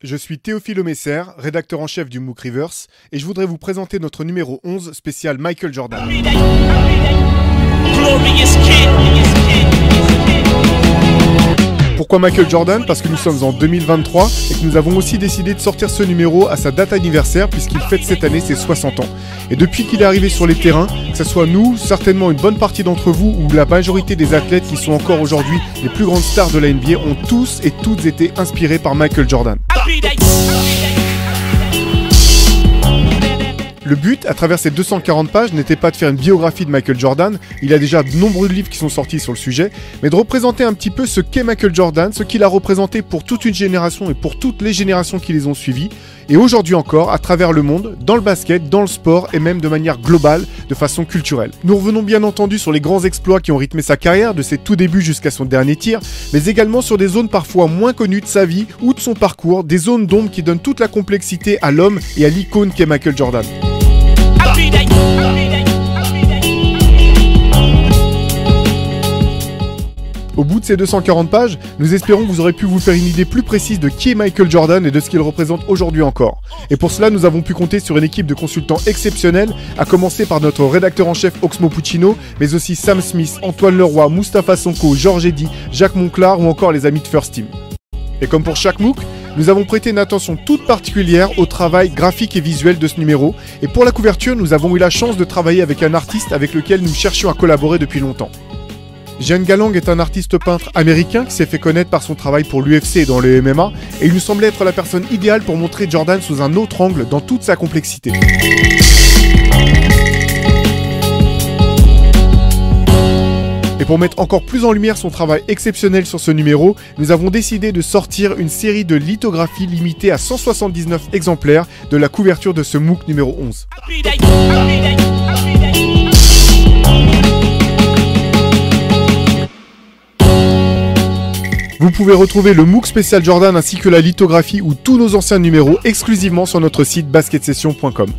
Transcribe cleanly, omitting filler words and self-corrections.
Je suis Théophile Messer, rédacteur en chef du MOOC Reverse, et je voudrais vous présenter notre numéro 11 spécial Michael Jordan. Pourquoi Michael Jordan? Parce que nous sommes en 2023 et que nous avons aussi décidé de sortir ce numéro à sa date anniversaire puisqu'il fête cette année ses 60 ans. Et depuis qu'il est arrivé sur les terrains, que ce soit nous, certainement une bonne partie d'entre vous ou la majorité des athlètes qui sont encore aujourd'hui les plus grandes stars de la NBA ont tous et toutes été inspirés par Michael Jordan. Le but, à travers ces 240 pages, n'était pas de faire une biographie de Michael Jordan, il y a déjà de nombreux livres qui sont sortis sur le sujet, mais de représenter un petit peu ce qu'est Michael Jordan, ce qu'il a représenté pour toute une génération et pour toutes les générations qui les ont suivis, et aujourd'hui encore, à travers le monde, dans le basket, dans le sport et même de manière globale, de façon culturelle. Nous revenons bien entendu sur les grands exploits qui ont rythmé sa carrière, de ses tout débuts jusqu'à son dernier tir, mais également sur des zones parfois moins connues de sa vie ou de son parcours, des zones d'ombre qui donnent toute la complexité à l'homme et à l'icône qu'est Michael Jordan. Au bout de ces 240 pages, nous espérons que vous aurez pu vous faire une idée plus précise de qui est Michael Jordan et de ce qu'il représente aujourd'hui encore. Et pour cela, nous avons pu compter sur une équipe de consultants exceptionnels, à commencer par notre rédacteur en chef Oxmo Puccino, mais aussi Sam Smith, Antoine Leroy, Mustapha Sonko, Georges Eddy, Jacques Monclar ou encore les amis de First Team. Et comme pour chaque MOOC, nous avons prêté une attention toute particulière au travail graphique et visuel de ce numéro, et pour la couverture, nous avons eu la chance de travailler avec un artiste avec lequel nous cherchions à collaborer depuis longtemps. Jeanne Galang est un artiste peintre américain qui s'est fait connaître par son travail pour l'UFC et dans le MMA, et il nous semblait être la personne idéale pour montrer Jordan sous un autre angle dans toute sa complexité. Et pour mettre encore plus en lumière son travail exceptionnel sur ce numéro, nous avons décidé de sortir une série de lithographies limitées à 179 exemplaires de la couverture de ce MOOC numéro 11. Vous pouvez retrouver le MOOC spécial Jordan ainsi que la lithographie ou tous nos anciens numéros exclusivement sur notre site basketsession.com.